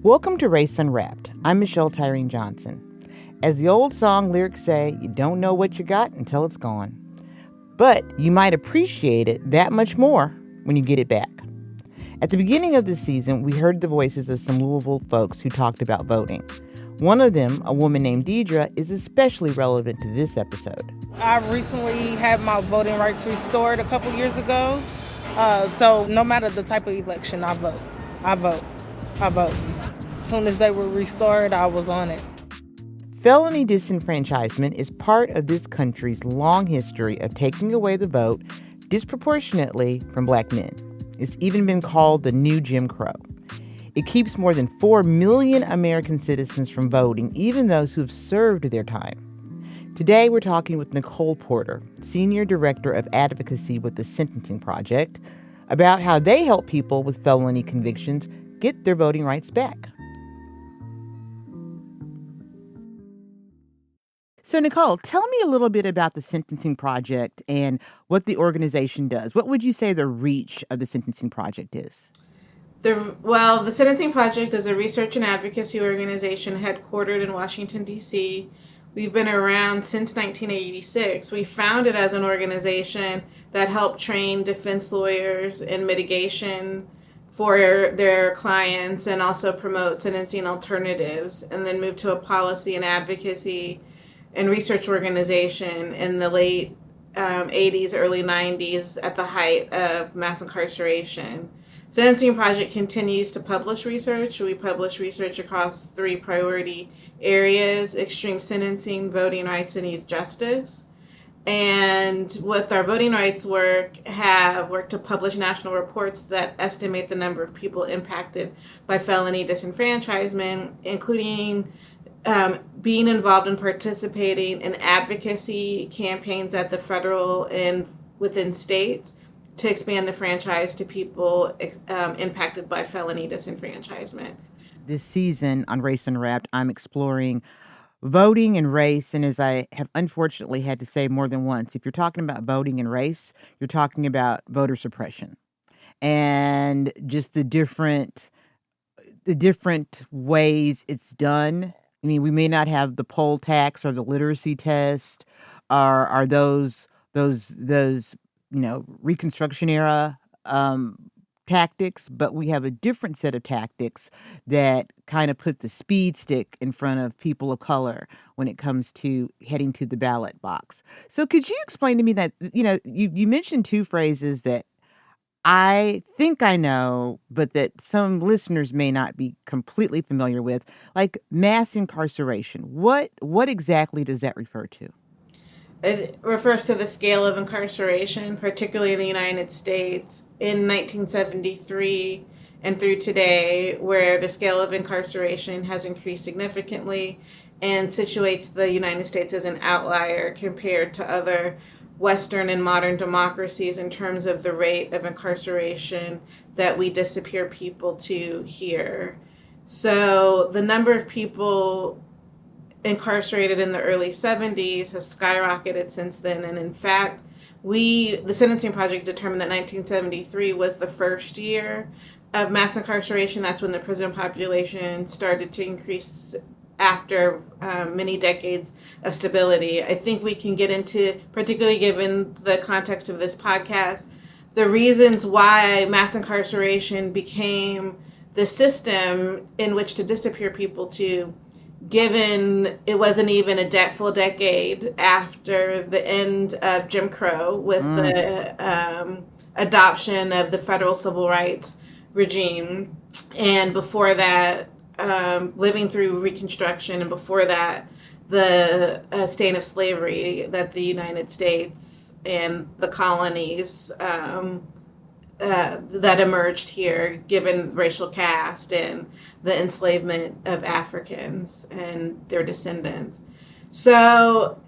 Welcome to Race Unwrapped. I'm Michelle Tyreen Johnson. As the old song lyrics say, you don't know what you got until it's gone. But you might appreciate it that much more when you get it back. At the beginning of the season, we heard the voices of some Louisville folks who talked about voting. One of them, a woman named Deidre, is especially relevant to this episode. I recently had my voting rights restored a couple years ago. So no matter the type of election, I vote. As soon as they were restored, I was on it. Felony disenfranchisement is part of this country's long history of taking away the vote disproportionately from black men. It's even been called the new Jim Crow. It keeps more than 4 million American citizens from voting, even those who have served their time. Today, we're talking with Nicole Porter, Senior Director of Advocacy with the Sentencing Project, about how they help people with felony convictions get their voting rights back. So, Nicole, tell me a little bit about the Sentencing Project and what the organization does. What would you say the reach of the Sentencing Project is? The Sentencing Project is a research and advocacy organization headquartered in Washington, D.C. We've been around since 1986. We founded as an organization that helped train defense lawyers in mitigation for their clients and also promote sentencing alternatives, and then moved to a policy and advocacy and research organization in the late 80s, early 90s at the height of mass incarceration. Sentencing Project continues to publish research. We publish research across 3 priority areas: extreme sentencing, voting rights, and youth justice. And with our voting rights work, have worked to publish national reports that estimate the number of people impacted by felony disenfranchisement, including being involved in participating in advocacy campaigns at the federal and within states to expand the franchise to people impacted by felony disenfranchisement. This season on Race Unwrapped, I'm exploring voting and race, and as I have unfortunately had to say more than once, if you're talking about voting and race, you're talking about voter suppression and just the different ways it's done. I mean, we may not have the poll tax or the literacy test, or are those Reconstruction era tactics, but we have a different set of tactics that kind of put the speed stick in front of people of color when it comes to heading to the ballot box. So could you explain to me that, you mentioned 2 phrases that I think I know, but that some listeners may not be completely familiar with, like mass incarceration. What exactly does that refer to? It refers to the scale of incarceration, particularly in the United States, in 1973 and through today, where the scale of incarceration has increased significantly and situates the United States as an outlier compared to other Western and modern democracies in terms of the rate of incarceration that we disappear people to here. So the number of people incarcerated in the early 70s has skyrocketed since then. And in fact, the Sentencing Project determined that 1973 was the first year of mass incarceration. That's when the prison population started to increase after many decades of stability. I think we can get into, particularly given the context of this podcast, the reasons why mass incarceration became the system in which to disappear people to, given it wasn't even a full decade after the end of Jim Crow with the adoption of the federal civil rights regime. And before that, living through Reconstruction, and before that, the state of slavery that the United States and the colonies that emerged here, given racial caste and the enslavement of Africans and their descendants. So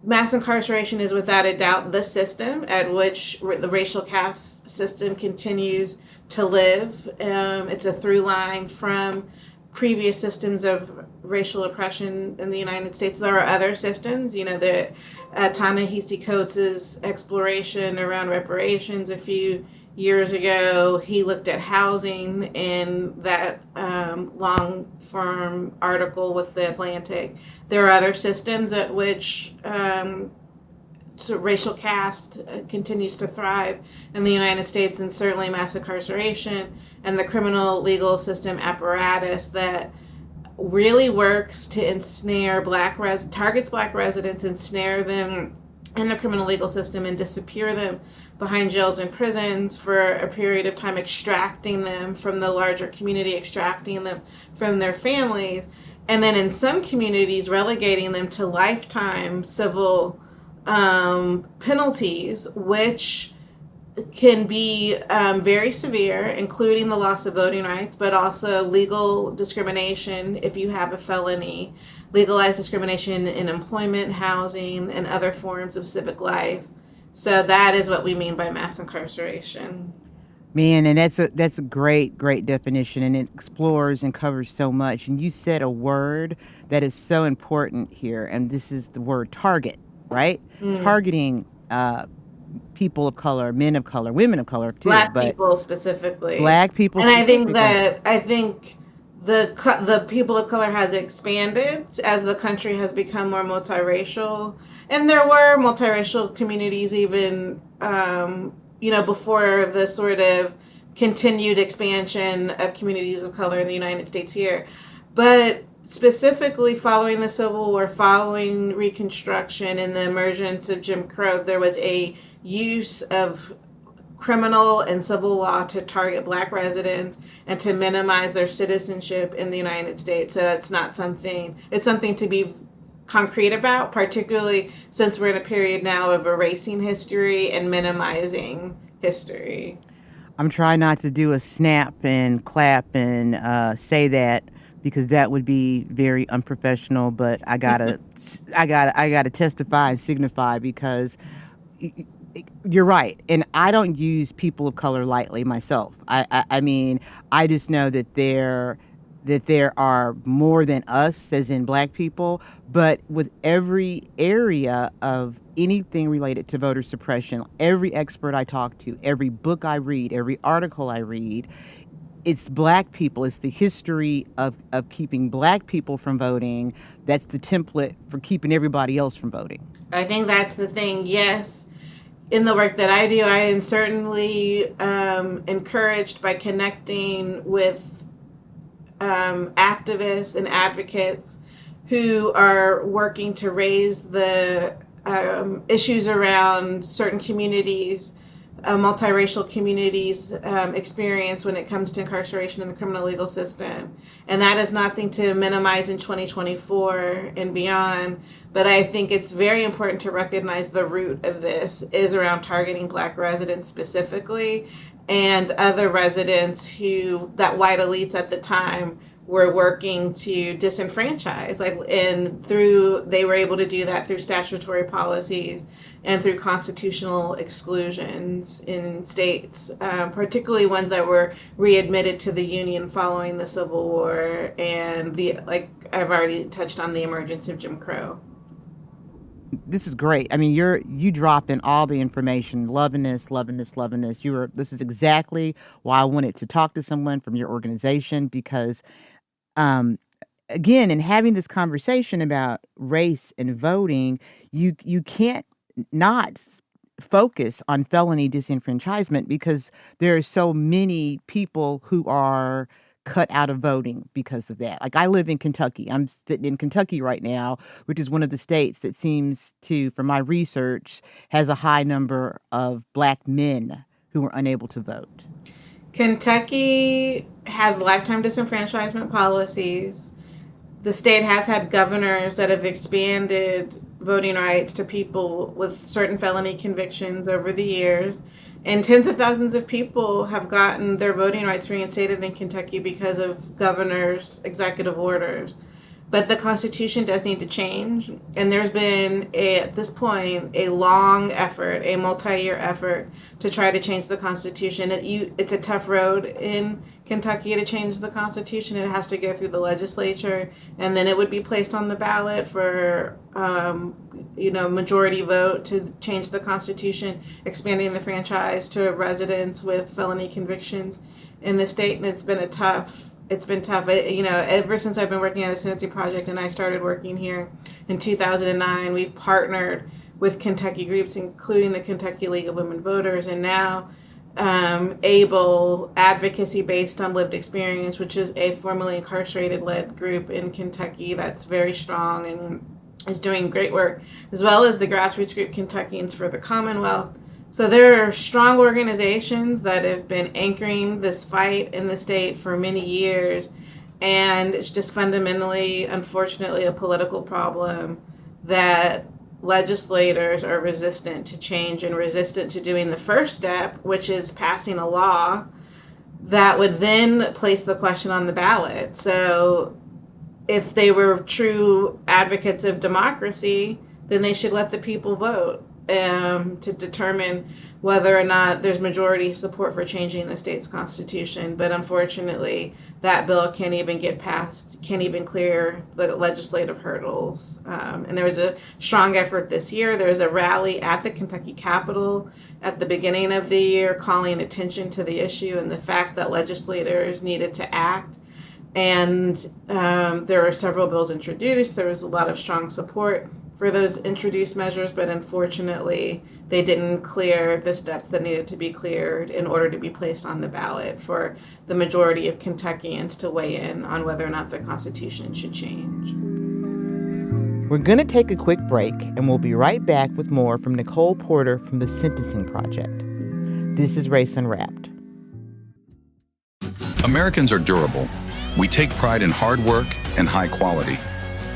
mass incarceration is without a doubt the system at which the racial caste system continues to live. It's a through line from previous systems of racial oppression in the United States. There are other systems, the Ta-Nehisi Coates' exploration around reparations a few years ago. He looked at housing in that long form article with the Atlantic. There are other systems at which so racial caste continues to thrive in the United States, and certainly mass incarceration and the criminal legal system apparatus that really works to ensnare targets black residents, ensnare them in the criminal legal system, and disappear them behind jails and prisons for a period of time, extracting them from the larger community, extracting them from their families, and then in some communities relegating them to lifetime civil penalties, which can be very severe, including the loss of voting rights, but also legal discrimination if you have a felony, legalized discrimination in employment, housing, and other forms of civic life. So that is what we mean by mass incarceration. Man, and that's a great definition, and it explores and covers so much. And you said a word that is so important here, and this is the word target, right? Targeting people of color, men of color, women of color too, Black but people specifically. black people And I think specifically. the people of color has expanded as the country has become more multiracial, and there were multiracial communities even before the sort of continued expansion of communities of color in the United States here. But specifically following the Civil War, following Reconstruction, and the emergence of Jim Crow, there was a use of criminal and civil law to target black residents and to minimize their citizenship in the United States. So it's something to be concrete about, particularly since we're in a period now of erasing history and minimizing history. I'm trying not to do a snap and clap and say that, because that would be very unprofessional. But I gotta testify and signify, because you're right, and I don't use people of color lightly myself. I mean, I just know that there are more than us, as in black people. But with every area of anything related to voter suppression, every expert I talk to, every book I read, every article I read, it's black people. It's the history of keeping black people from voting. That's the template for keeping everybody else from voting. I think that's the thing. Yes, in the work that I do, I am certainly encouraged by connecting with activists and advocates who are working to raise the issues around certain communities, multiracial communities' experience when it comes to incarceration in the criminal legal system. And that is nothing to minimize in 2024 and beyond. But I think it's very important to recognize the root of this is around targeting black residents specifically, and other residents who that white elites at the time were working to disenfranchise, they were able to do that through statutory policies and through constitutional exclusions in states, particularly ones that were readmitted to the Union following the Civil War and I've already touched on, the emergence of Jim Crow. This is great. I mean, you drop in all the information, loving this. This is exactly why I wanted to talk to someone from your organization, because again, in having this conversation about race and voting, you can't not focus on felony disenfranchisement, because there are so many people who are cut out of voting because of that. Like, I live in Kentucky. I'm sitting in Kentucky right now, which is one of the states that seems to, from my research, has a high number of black men who are unable to vote. Kentucky has lifetime disenfranchisement policies. The state has had governors that have expanded voting rights to people with certain felony convictions over the years. And tens of thousands of people have gotten their voting rights reinstated in Kentucky because of governors' executive orders. But the Constitution does need to change. And there's been, at this point, a long effort, a multi-year effort to try to change the Constitution. It's a tough road in Kentucky to change the Constitution. It has to go through the legislature, and then it would be placed on the ballot for, majority vote to change the Constitution, expanding the franchise to residents with felony convictions in the state. And it's been tough. Ever since I've been working on the Sentencing Project and I started working here in 2009, we've partnered with Kentucky groups, including the Kentucky League of Women Voters, and now ABLE, Advocacy Based on Lived Experience, which is a formerly incarcerated-led group in Kentucky that's very strong and is doing great work, as well as the grassroots group Kentuckians for the Commonwealth. So there are strong organizations that have been anchoring this fight in the state for many years, and it's just fundamentally, unfortunately, a political problem that legislators are resistant to change and resistant to doing the first step, which is passing a law that would then place the question on the ballot. So if they were true advocates of democracy, then they should let the people vote to determine whether or not there's majority support for changing the state's constitution. But unfortunately, that bill can't even get passed, can't even clear the legislative hurdles. And there was a strong effort this year. There was a rally at the Kentucky Capitol at the beginning of the year calling attention to the issue and the fact that legislators needed to act. And there were several bills introduced. There was a lot of strong support for those introduced measures, but unfortunately, they didn't clear the steps that needed to be cleared in order to be placed on the ballot for the majority of Kentuckians to weigh in on whether or not the Constitution should change. We're going to take a quick break, and we'll be right back with more from Nicole Porter from the Sentencing Project. This is Race Unwrapped. Americans are durable. We take pride in hard work and high quality.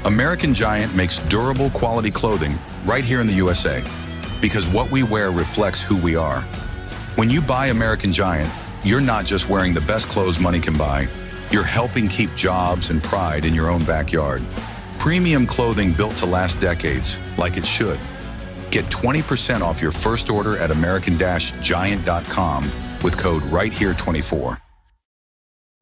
American Giant makes durable quality clothing right here in the USA because what we wear reflects who we are. When you buy American Giant, you're not just wearing the best clothes money can buy, you're helping keep jobs and pride in your own backyard. Premium clothing built to last decades, like it should. Get 20% off your first order at American-Giant.com with code RightHere24.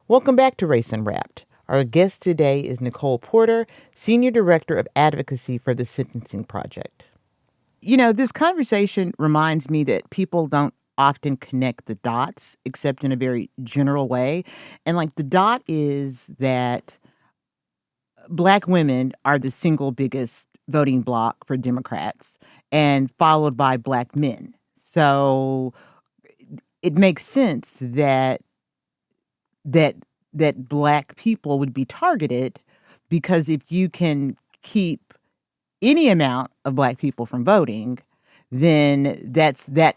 Welcome back to Race Unwrapped. Our guest today is Nicole Porter, Senior Director of Advocacy for the Sentencing Project. You know, this conversation reminds me that people don't often connect the dots, except in a very general way. And like the dot is that Black women are the single biggest voting bloc for Democrats, and followed by Black men. So it makes sense that Black people would be targeted, because if you can keep any amount of Black people from voting, then that's that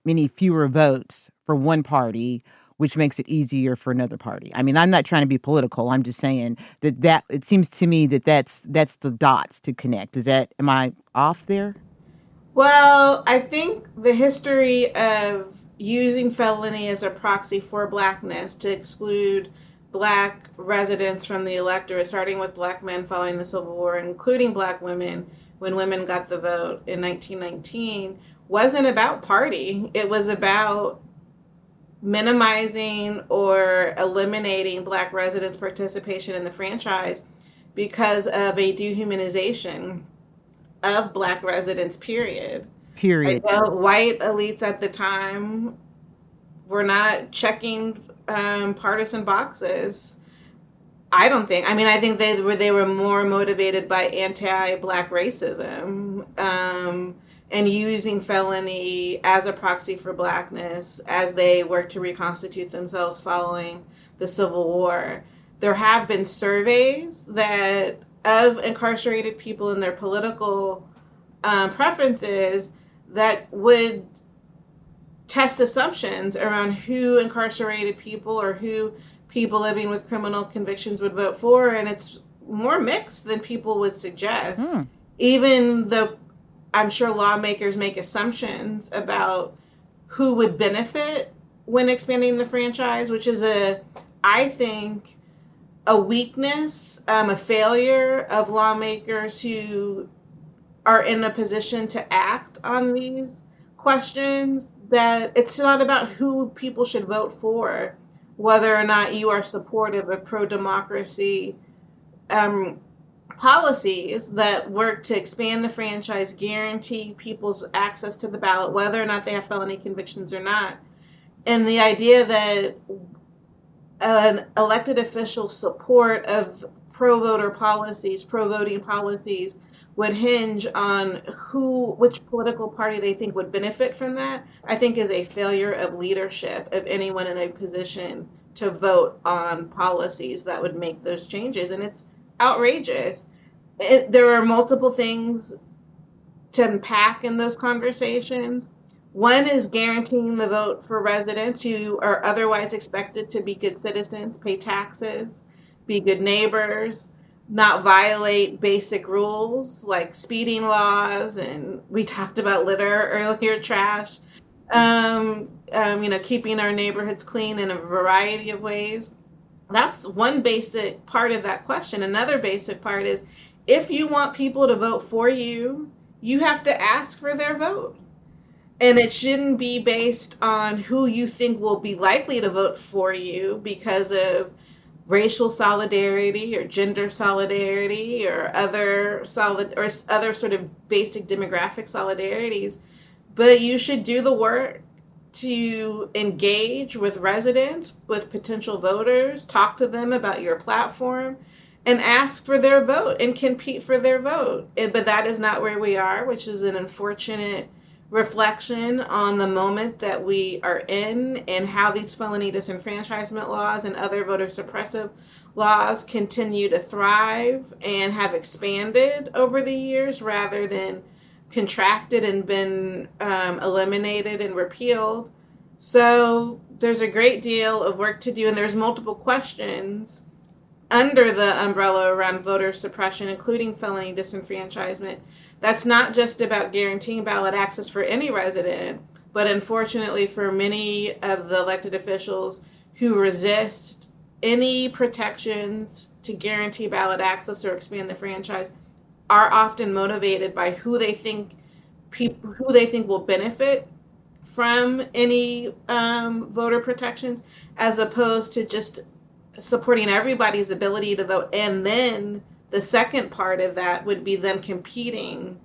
many fewer votes for one party, which makes it easier for another party. I mean, I'm not trying to be political. I'm just saying that it seems to me that's the dots to connect. Am I off there? Well, I think the history of using felony as a proxy for Blackness to exclude Black residents from the electorate, starting with Black men following the Civil War, including Black women when women got the vote in 1919, wasn't about party. It was about minimizing or eliminating Black residents' participation in the franchise because of a dehumanization of Black residents, period. White elites at the time were not checking partisan boxes. I think they were more motivated by anti-Black racism and using felony as a proxy for Blackness as they worked to reconstitute themselves following the Civil War. There have been surveys of incarcerated people and their political preferences that would test assumptions around who incarcerated people or who people living with criminal convictions would vote for, and it's more mixed than people would suggest. Even though I'm sure lawmakers make assumptions about who would benefit when expanding the franchise, which is I think, a weakness, a failure of lawmakers who are in a position to act on these questions, that it's not about who people should vote for, whether or not you are supportive of pro-democracy um, policies that work to expand the franchise, guarantee people's access to the ballot, whether or not they have felony convictions or not. And the idea that an elected official's support of pro-voter policies, pro-voting policies, would hinge on which political party they think would benefit from that, I think is a failure of leadership of anyone in a position to vote on policies that would make those changes. And it's outrageous. There are multiple things to unpack in those conversations. One is guaranteeing the vote for residents who are otherwise expected to be good citizens, pay taxes, be good neighbors, not violate basic rules like speeding laws, and we talked about litter earlier, trash, keeping our neighborhoods clean in a variety of ways. That's one basic part of that question. Another basic part is, if you want people to vote for you, you have to ask for their vote. And it shouldn't be based on who you think will be likely to vote for you because of racial solidarity or gender solidarity or other sort of basic demographic solidarities. But you should do the work to engage with residents, with potential voters, talk to them about your platform, and ask for their vote and compete for their vote. But that is not where we are, which is an unfortunate reflection on the moment that we are in and how these felony disenfranchisement laws and other voter suppressive laws continue to thrive and have expanded over the years rather than contracted and been eliminated and repealed. So there's a great deal of work to do, and there's multiple questions under the umbrella around voter suppression, including felony disenfranchisement. That's not just about guaranteeing ballot access for any resident, but unfortunately for many of the elected officials who resist any protections to guarantee ballot access or expand the franchise are often motivated by who they think will benefit from any voter protections, as opposed to just supporting everybody's ability to vote. And then the second part of that would be them competing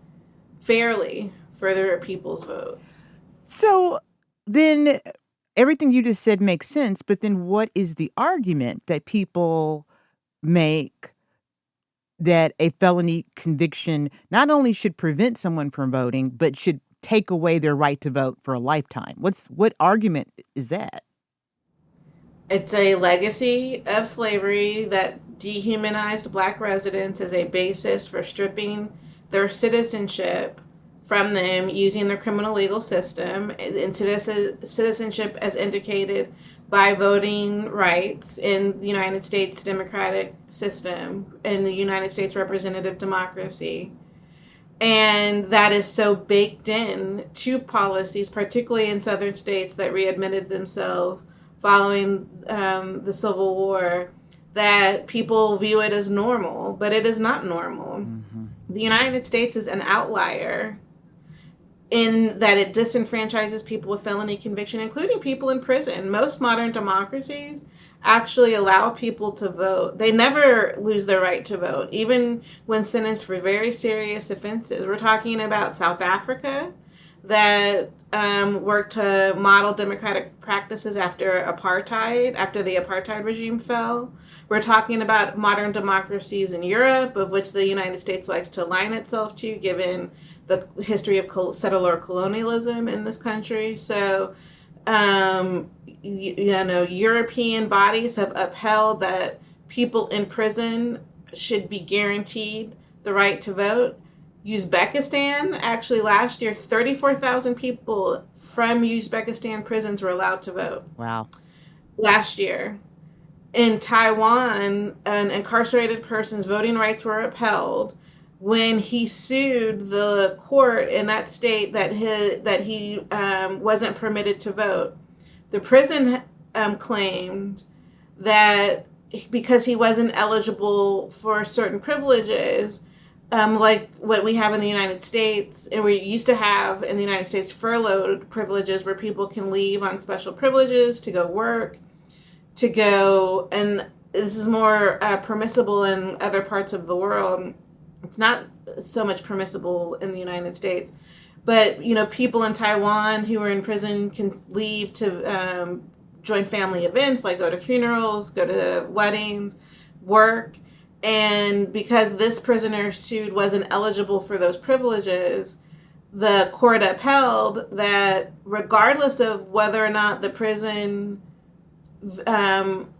fairly for their people's votes. So then everything you just said makes sense, but then what is the argument that people make that a felony conviction not only should prevent someone from voting, but should take away their right to vote for a lifetime? What argument is that? It's a legacy of slavery that dehumanized Black residents as a basis for stripping their citizenship from them using their criminal legal system and citizenship as indicated by voting rights in the United States democratic system and the United States representative democracy. And that is so baked in to policies, particularly in southern states that readmitted themselves following the Civil War, that people view it as normal, but it is not normal. Mm-hmm. The United States is an outlier in that it disenfranchises people with felony conviction, including people in prison. Most modern democracies actually allow people to vote. They never lose their right to vote, even when sentenced for very serious offenses. We're talking about South Africa, that worked to model democratic practices after the apartheid regime fell. We're talking about modern democracies in Europe, of which the United States likes to align itself to, given the history of settler colonialism in this country. So, European bodies have upheld that people in prison should be guaranteed the right to vote. Uzbekistan, actually last year, 34,000 people from Uzbekistan prisons were allowed to vote. Wow. Last year. In Taiwan, an incarcerated person's voting rights were upheld when he sued the court in that state that he wasn't permitted to vote. The prison claimed that because he wasn't eligible for certain privileges, like what we have in the United States, and we used to have in the United States furloughed privileges where people can leave on special privileges to go work, to go, and this is more permissible in other parts of the world. It's not so much permissible in the United States. But, people in Taiwan who are in prison can leave to join family events, like go to funerals, go to weddings, work. And because this prisoner sued wasn't eligible for those privileges, the court upheld that regardless of whether or not the prison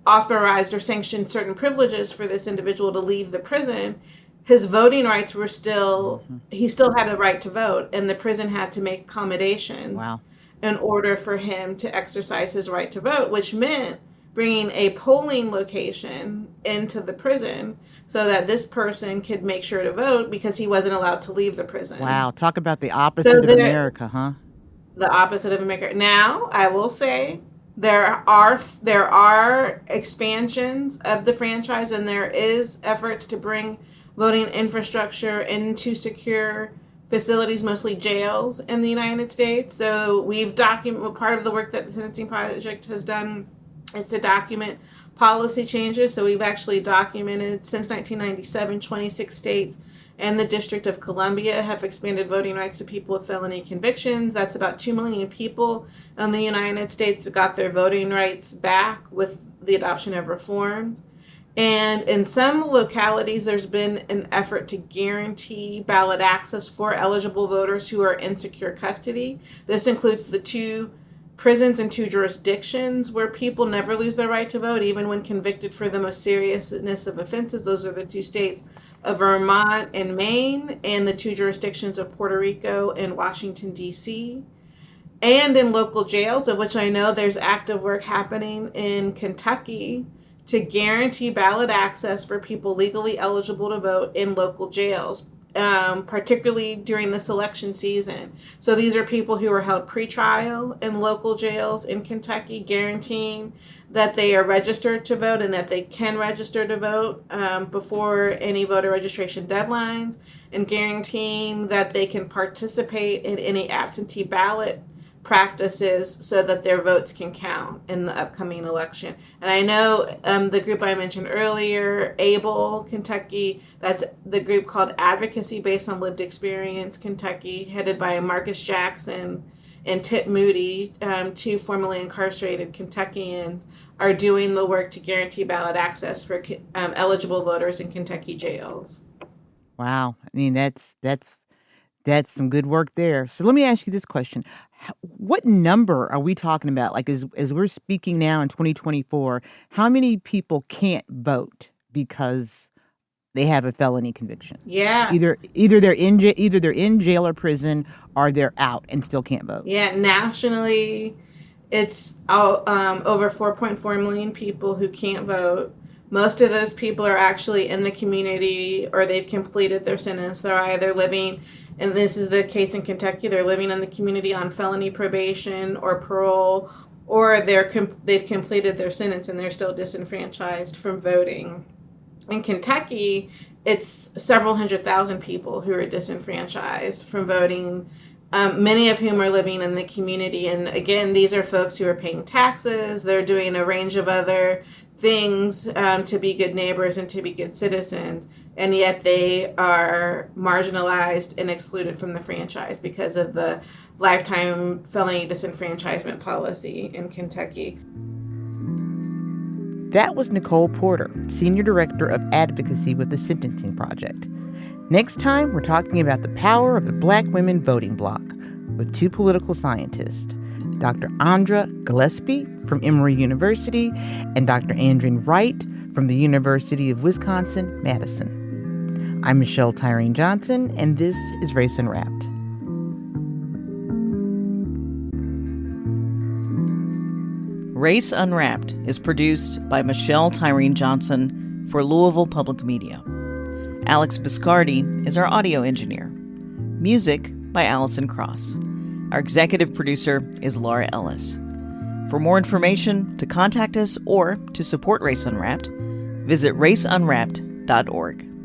authorized or sanctioned certain privileges for this individual to leave the prison, his voting rights were still, he still had a right to vote, and the prison had to make accommodations Wow. in order for him to exercise his right to vote, which meant bringing a polling location into the prison so that this person could make sure to vote because he wasn't allowed to leave the prison. Wow. Talk about the opposite of America, huh? The opposite of America. Now, I will say there are expansions of the franchise, and there is efforts to bring voting infrastructure into secure facilities, mostly jails in the United States. So we've documented, part of the work that the Sentencing Project has done is to document policy changes. So we've actually documented since 1997, 26 states and the District of Columbia have expanded voting rights to people with felony convictions. That's about 2 million people in the United States that got their voting rights back with the adoption of reforms. And in some localities, there's been an effort to guarantee ballot access for eligible voters who are in secure custody. This includes the 2 prisons and 2 jurisdictions where people never lose their right to vote, even when convicted for the most seriousness of offenses. Those are the 2 states of Vermont and Maine, and the 2 jurisdictions of Puerto Rico and Washington, D.C., and in local jails, of which I know there's active work happening in Kentucky to guarantee ballot access for people legally eligible to vote in local jails, particularly during this election season. So these are people who are held pretrial in local jails in Kentucky, guaranteeing that they are registered to vote and that they can register to vote before any voter registration deadlines, and guaranteeing that they can participate in any absentee ballot practices so that their votes can count in the upcoming election. And I know the group I mentioned earlier, ABLE Kentucky, that's the group called Advocacy Based on Lived Experience Kentucky, headed by Marcus Jackson and Tip Moody, 2 formerly incarcerated Kentuckians, are doing the work to guarantee ballot access for eligible voters in Kentucky jails. Wow. I mean, that's some good work there. So let me ask you this question. What number are we talking about? Like, as we're speaking now in 2024, how many people can't vote because they have a felony conviction? Yeah. Either they're in jail or prison, or they're out and still can't vote. Yeah, nationally, it's over 4.4 million people who can't vote. Most of those people are actually in the community, or they've completed their sentence. They're either living, and this is the case in Kentucky, they're living in the community on felony probation or parole, or they've completed their sentence and they're still disenfranchised from voting. In Kentucky, it's several 100,000 people who are disenfranchised from voting, many of whom are living in the community. And again, these are folks who are paying taxes. They're doing a range of other things to be good neighbors and to be good citizens, and yet they are marginalized and excluded from the franchise because of the lifetime felony disenfranchisement policy in Kentucky. That was Nicole Porter, Senior Director of Advocacy with the Sentencing Project. Next time, we're talking about the power of the Black women voting bloc with 2 political scientists, Dr. Andra Gillespie from Emory University and Dr. Andreen Wright from the University of Wisconsin-Madison. I'm Michelle Tyreen Johnson, and this is Race Unwrapped. Race Unwrapped is produced by Michelle Tyreen Johnson for Louisville Public Media. Alex Biscardi is our audio engineer. Music by Allison Cross. Our executive producer is Laura Ellis. For more information, to contact us, or to support Race Unwrapped, Visit raceunwrapped.org.